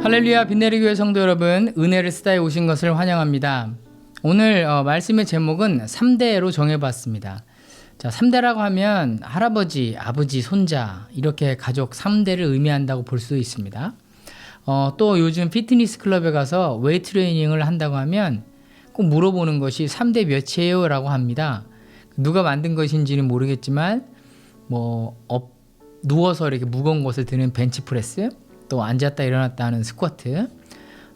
할렐루야, 빈내리교회 성도 여러분, 은혜를 쓰다에 오신 것을 환영합니다. 오늘 말씀의 제목은 3대로 정해봤습니다. 자, 3대라고 하면 할아버지, 아버지, 손자 이렇게 가족 3대를 의미한다고 볼 수 있습니다. 또 요즘 피트니스 클럽에 가서 웨이트 트레이닝을 한다고 하면 꼭 물어보는 것이 3대 몇이에요? 라고 합니다. 누가 만든 것인지는 모르겠지만 누워서 이렇게 무거운 것을 드는 벤치프레스, 또 앉았다 일어났다 하는 스쿼트,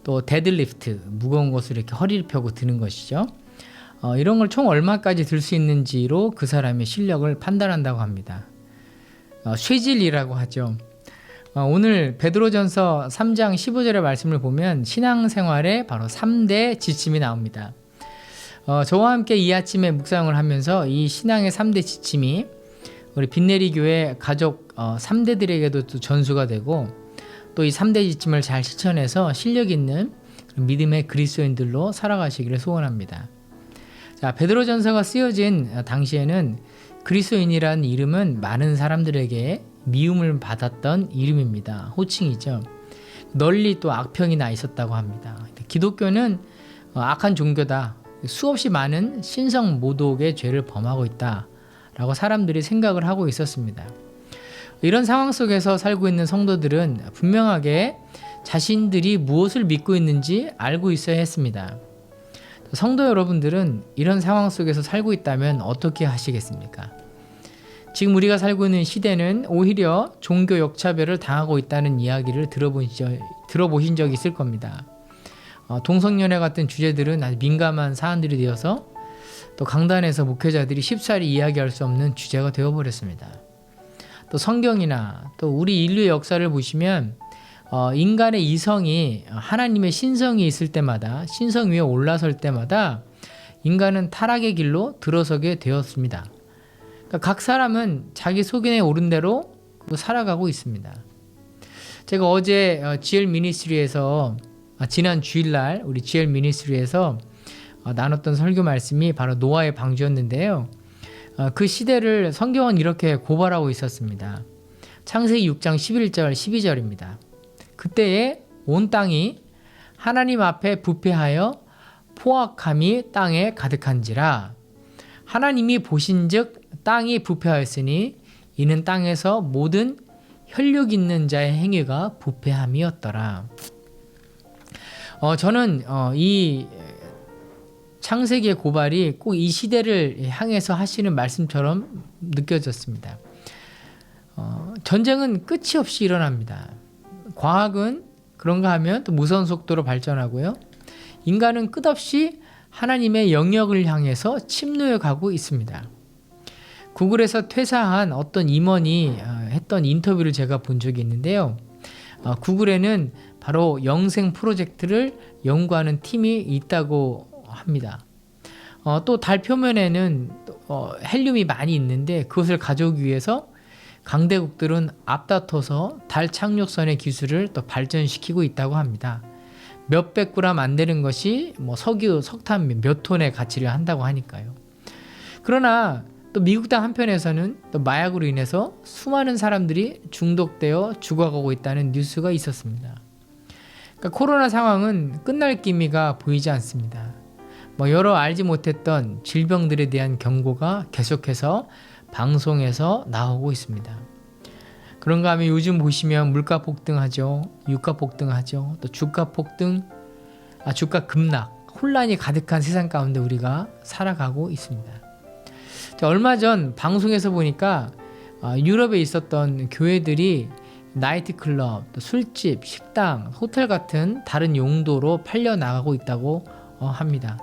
또 데드리프트, 무거운 것을 이렇게 허리를 펴고 드는 것이죠. 이런 걸 총 얼마까지 들 수 있는지로 그 사람의 실력을 판단한다고 합니다. 쇠질이라고 하죠. 오늘 베드로전서 3장 15절의 말씀을 보면 신앙생활에 바로 3대 지침이 나옵니다. 저와 함께 이 아침에 묵상을 하면서 이 신앙의 3대 지침이 우리 빈내리교회 가족 3대들에게도 또 전수가 되고, 또 이 3대 지침을 잘 실천해서 실력 있는 믿음의 그리스도인들로 살아가시기를 소원합니다. 자, 베드로전서가 쓰여진 당시에는 그리스도인이라는 이름은 많은 사람들에게 미움을 받았던 이름입니다. 호칭이죠. 널리 또 악평이 나 있었다고 합니다. 기독교는 악한 종교다, 수없이 많은 신성 모독의 죄를 범하고 있다 라고 사람들이 생각을 하고 있었습니다. 이런 상황 속에서 살고 있는 성도들은 분명하게 자신들이 무엇을 믿고 있는지 알고 있어야 했습니다. 성도 여러분들은 이런 상황 속에서 살고 있다면 어떻게 하시겠습니까? 지금 우리가 살고 있는 시대는 오히려 종교 역차별을 당하고 있다는 이야기를 들어보신 적이 있을 겁니다. 동성연애 같은 주제들은 아주 민감한 사안들이 되어서 또 강단에서 목회자들이 쉽사리 이야기할 수 없는 주제가 되어버렸습니다. 또 성경이나 또 우리 인류의 역사를 보시면 인간의 이성이 하나님의 신성이 있을 때마다, 신성 위에 올라설 때마다 인간은 타락의 길로 들어서게 되었습니다. 그러니까 각 사람은 자기 속인에 오른 대로 살아가고 있습니다. 제가 어제 GL 미니스트리에서 지난 주일날 우리 GL 미니스트리에서 나눴던 설교 말씀이 바로 노아의 방주였는데요. 그 시대를 성경은 이렇게 고발하고 있었습니다. 창세기 6장 11절 12절입니다. 그때에 온 땅이 하나님 앞에 부패하여 포악함이 땅에 가득한지라. 하나님이 보신즉 땅이 부패하였으니 이는 땅에서 모든 혈육 있는 자의 행위가 부패함이었더라. 저는 이 창세기의 고발이 꼭 이 시대를 향해서 하시는 말씀처럼 느껴졌습니다. 전쟁은 끝이 없이 일어납니다. 과학은 그런가 하면 또 무선 속도로 발전하고요. 인간은 끝없이 하나님의 영역을 향해서 침노해 가고 있습니다. 구글에서 퇴사한 어떤 임원이 했던 인터뷰를 제가 본 적이 있는데요. 구글에는 바로 영생 프로젝트를 연구하는 팀이 있다고 합니다. 또 달 표면에는 헬륨이 많이 있는데 그것을 가져오기 위해서 강대국들은 앞다퉈서 달 착륙선의 기술을 또 발전시키고 있다고 합니다. 몇백 그램 안 되는 것이 석유, 석탄 몇 톤의 가치를 한다고 하니까요. 그러나 또 미국 땅 한편에서는 또 마약으로 인해서 수많은 사람들이 중독되어 죽어가고 있다는 뉴스가 있었습니다. 그러니까 코로나 상황은 끝날 기미가 보이지 않습니다. 여러 알지 못했던 질병들에 대한 경고가 계속해서 방송에서 나오고 있습니다. 그런가 하면 요즘 보시면 물가 폭등하죠. 유가 폭등하죠. 또 주가 폭등, 주가 급락, 혼란이 가득한 세상 가운데 우리가 살아가고 있습니다. 얼마 전 방송에서 보니까 유럽에 있었던 교회들이 나이트클럽, 또 술집, 식당, 호텔 같은 다른 용도로 팔려 나가고 있다고 합니다.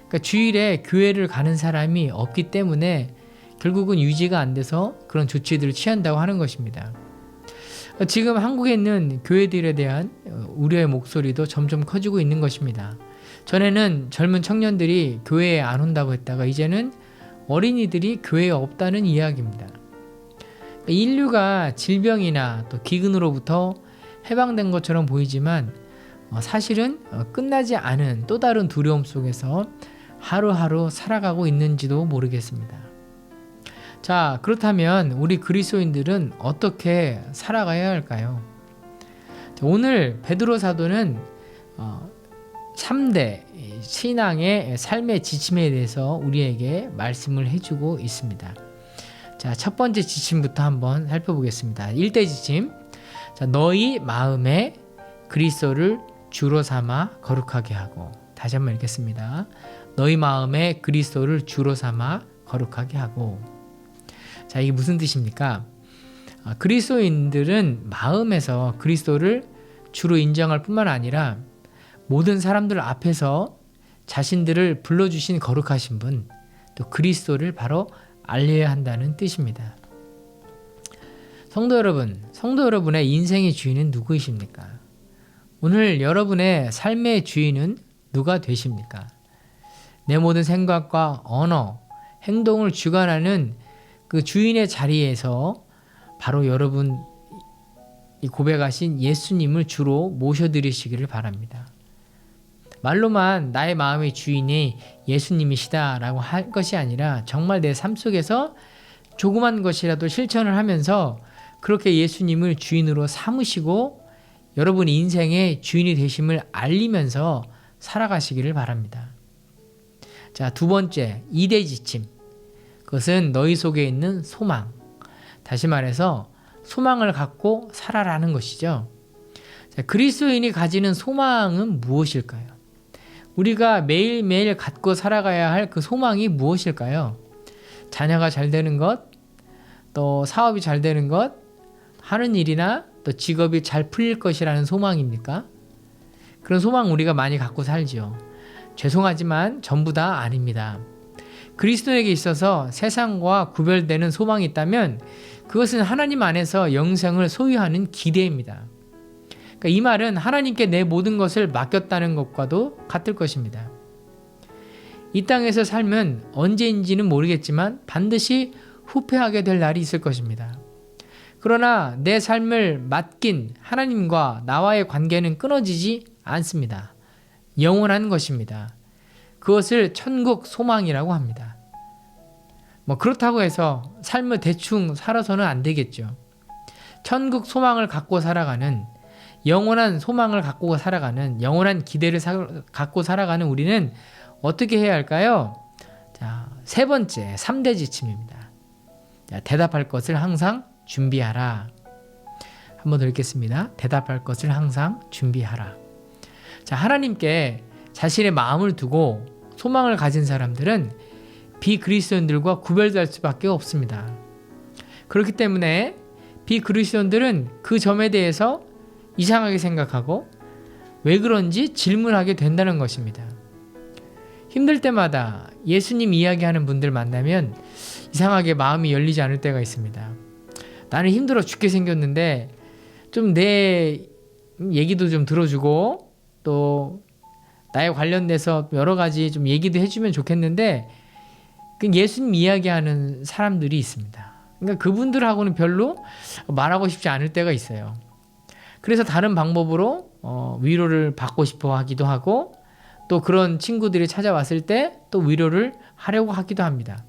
그러니까 주일에 교회를 가는 사람이 없기 때문에 결국은 유지가 안 돼서 그런 조치들을 취한다고 하는 것입니다. 지금 한국에 있는 교회들에 대한 우려의 목소리도 점점 커지고 있는 것입니다. 전에는 젊은 청년들이 교회에 안 온다고 했다가 이제는 어린이들이 교회에 없다는 이야기입니다. 인류가 질병이나 또 기근으로부터 해방된 것처럼 보이지만 사실은 끝나지 않은 또 다른 두려움 속에서 하루하루 살아가고 있는지도 모르겠습니다. 자, 그렇다면 우리 그리스도인들은 어떻게 살아가야 할까요? 오늘 베드로 사도는 3대 신앙의 삶의 지침에 대해서 우리에게 말씀을 해주고 있습니다. 자, 첫 번째 지침부터 한번 살펴보겠습니다. 1대 지침. 자, 너희 마음에 그리스도를 주로 삼아 거룩하게 하고. 다시 한번 읽겠습니다. 너희 마음에 그리스도를 주로 삼아 거룩하게 하고. 자, 이게 무슨 뜻입니까? 그리스도인들은 마음에서 그리스도를 주로 인정할 뿐만 아니라 모든 사람들 앞에서 자신들을 불러주신 거룩하신 분, 또 그리스도를 바로 알려야 한다는 뜻입니다. 성도 여러분의 인생의 주인은 누구이십니까? 오늘 여러분의 삶의 주인은 누가 되십니까? 내 모든 생각과 언어, 행동을 주관하는 그 주인의 자리에서 바로 여러분이 고백하신 예수님을 주로 모셔드리시기를 바랍니다. 말로만 나의 마음의 주인이 예수님이시다라고 할 것이 아니라 정말 내 삶 속에서 조그만 것이라도 실천을 하면서 그렇게 예수님을 주인으로 삼으시고 여러분 인생의 주인이 되심을 알리면서 살아가시기를 바랍니다. 자, 두 번째, 2대 지침. 그것은 너희 속에 있는 소망. 다시 말해서 소망을 갖고 살아라는 것이죠. 자, 그리스도인이 가지는 소망은 무엇일까요? 우리가 매일매일 갖고 살아가야 할 그 소망이 무엇일까요? 자녀가 잘 되는 것, 또 사업이 잘 되는 것, 하는 일이나 또 직업이 잘 풀릴 것이라는 소망입니까? 그런 소망 우리가 많이 갖고 살죠. 죄송하지만 전부 다 아닙니다. 그리스도에게 있어서 세상과 구별되는 소망이 있다면 그것은 하나님 안에서 영생을 소유하는 기대입니다. 그러니까 이 말은 하나님께 내 모든 것을 맡겼다는 것과도 같을 것입니다. 이 땅에서 삶은 언제인지는 모르겠지만 반드시 후패하게 될 날이 있을 것입니다. 그러나 내 삶을 맡긴 하나님과 나와의 관계는 끊어지지 않습니다. 영원한 것입니다. 그것을 천국 소망이라고 합니다. 그렇다고 해서 삶을 대충 살아서는 안 되겠죠. 천국 소망을 갖고 살아가는, 영원한 소망을 갖고 살아가는, 영원한 기대를 갖고 살아가는 우리는 어떻게 해야 할까요? 자, 세 번째, 3대 지침입니다. 자, 대답할 것을 항상 준비하라. 한번 더 읽겠습니다. 대답할 것을 항상 준비하라. 자, 하나님께 자신의 마음을 두고 소망을 가진 사람들은 비그리스도인들과 구별될 수밖에 없습니다. 그렇기 때문에 비그리스도인들은 그 점에 대해서 이상하게 생각하고 왜 그런지 질문하게 된다는 것입니다. 힘들 때마다 예수님 이야기하는 분들 만나면 이상하게 마음이 열리지 않을 때가 있습니다. 나는 힘들어 죽게 생겼는데 좀 내 얘기도 좀 들어주고 또 나에 관련돼서 여러 가지 좀 얘기도 해주면 좋겠는데 예수님 이야기하는 사람들이 있습니다. 그러니까 그분들하고는 별로 말하고 싶지 않을 때가 있어요. 그래서 다른 방법으로 위로를 받고 싶어 하기도 하고 또 그런 친구들이 찾아왔을 때 또 위로를 하려고 하기도 합니다.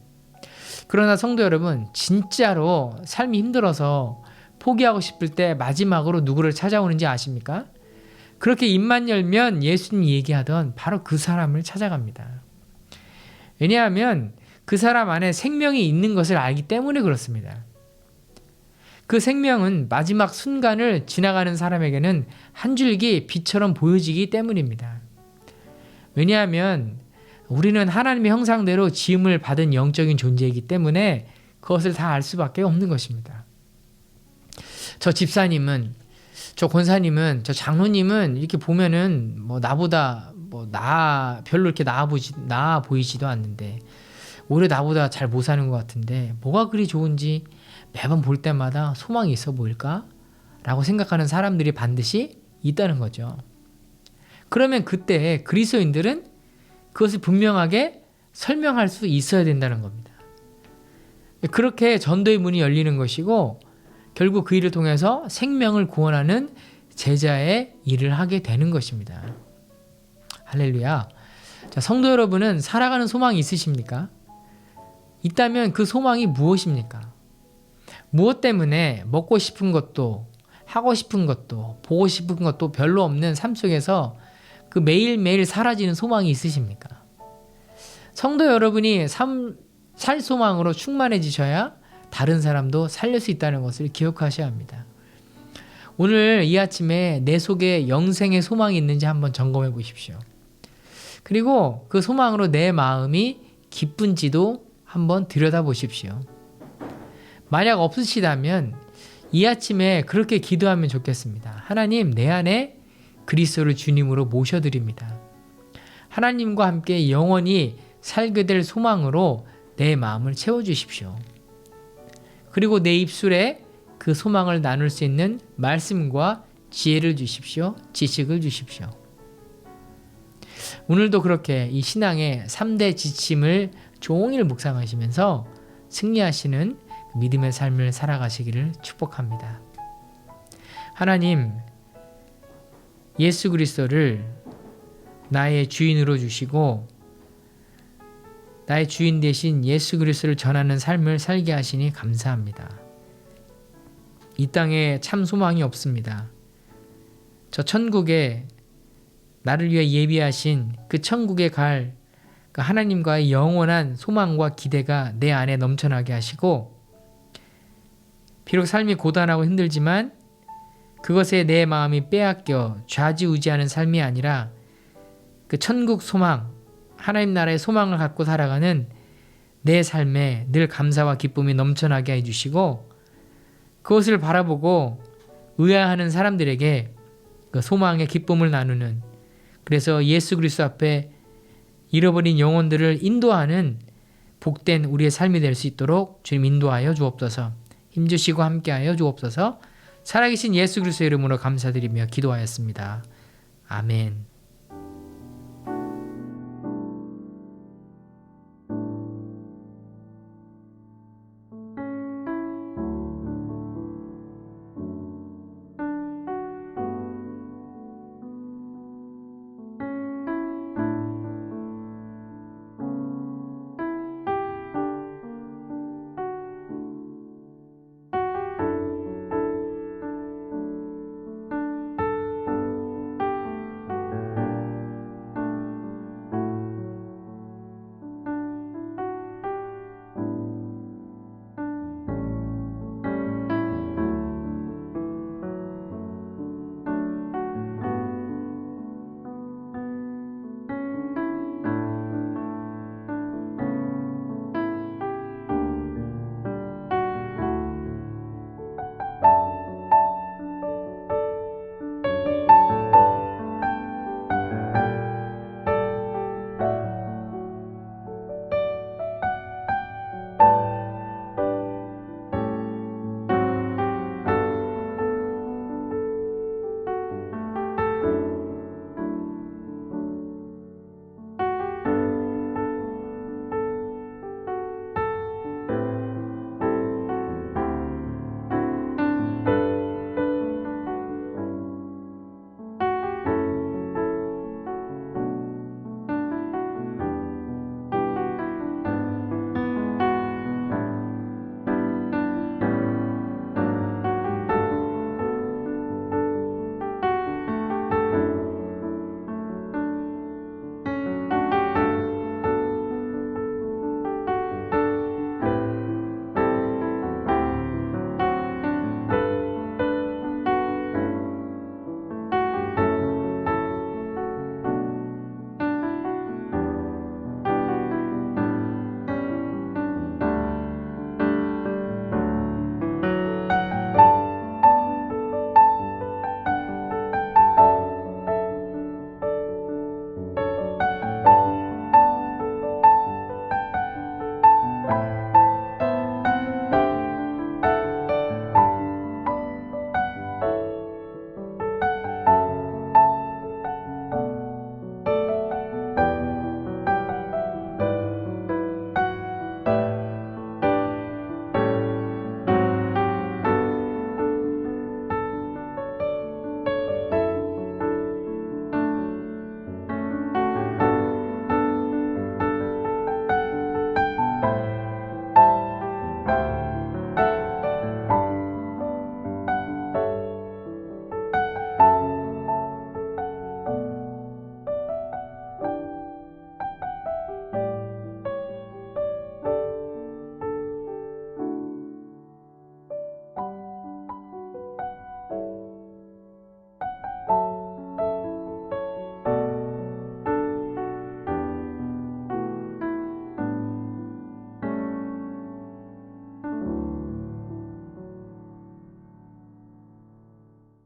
그러나 성도 여러분, 진짜로 삶이 힘들어서 포기하고 싶을 때 마지막으로 누구를 찾아오는지 아십니까? 그렇게 입만 열면 예수님이 얘기하던 바로 그 사람을 찾아갑니다. 왜냐하면 그 사람 안에 생명이 있는 것을 알기 때문에 그렇습니다. 그 생명은 마지막 순간을 지나가는 사람에게는 한 줄기 빛처럼 보여지기 때문입니다. 왜냐하면 우리는 하나님의 형상대로 지음을 받은 영적인 존재이기 때문에 그것을 다 알 수밖에 없는 것입니다. 저 집사님은, 저 권사님은, 저 장로님은 이렇게 보면은 나보다 별로 이렇게 나아 보이지도 않는데 오히려 나보다 잘 못 사는 것 같은데 뭐가 그리 좋은지 매번 볼 때마다 소망이 있어 보일까? 라고 생각하는 사람들이 반드시 있다는 거죠. 그러면 그때 그리스도인들은 그것을 분명하게 설명할 수 있어야 된다는 겁니다. 그렇게 전도의 문이 열리는 것이고 결국 그 일을 통해서 생명을 구원하는 제자의 일을 하게 되는 것입니다. 할렐루야. 자, 성도 여러분은 살아가는 소망이 있으십니까? 있다면 그 소망이 무엇입니까? 무엇 때문에 먹고 싶은 것도 하고 싶은 것도 보고 싶은 것도 별로 없는 삶 속에서 그 매일매일 사라지는 소망이 있으십니까? 성도 여러분이 살 소망으로 충만해지셔야 다른 사람도 살릴 수 있다는 것을 기억하셔야 합니다. 오늘 이 아침에 내 속에 영생의 소망이 있는지 한번 점검해 보십시오. 그리고 그 소망으로 내 마음이 기쁜지도 한번 들여다보십시오. 만약 없으시다면 이 아침에 그렇게 기도하면 좋겠습니다. 하나님, 내 안에 그리스도를 주님으로 모셔드립니다. 하나님과 함께 영원히 살게 될 소망으로 내 마음을 채워주십시오. 그리고 내 입술에 그 소망을 나눌 수 있는 말씀과 지혜를 주십시오. 지식을 주십시오. 오늘도 그렇게 이 신앙의 3대 지침을 종일 묵상하시면서 승리하시는 믿음의 삶을 살아가시기를 축복합니다. 하나님, 예수 그리스도를 나의 주인으로 주시고 나의 주인 대신 예수 그리스도를 전하는 삶을 살게 하시니 감사합니다. 이 땅에 참 소망이 없습니다. 저 천국에 나를 위해 예비하신 그 천국에 갈 그 하나님과의 영원한 소망과 기대가 내 안에 넘쳐나게 하시고, 비록 삶이 고단하고 힘들지만 그것에 내 마음이 빼앗겨 좌지우지하는 삶이 아니라 그 천국 소망, 하나님 나라의 소망을 갖고 살아가는 내 삶에 늘 감사와 기쁨이 넘쳐나게 해주시고, 그것을 바라보고 의아해하는 사람들에게 그 소망의 기쁨을 나누는, 그래서 예수 그리스도 앞에 잃어버린 영혼들을 인도하는 복된 우리의 삶이 될 수 있도록 주님 인도하여 주옵소서. 힘주시고 함께하여 주옵소서. 살아계신 예수 그리스도의 이름으로 감사드리며 기도하였습니다. 아멘.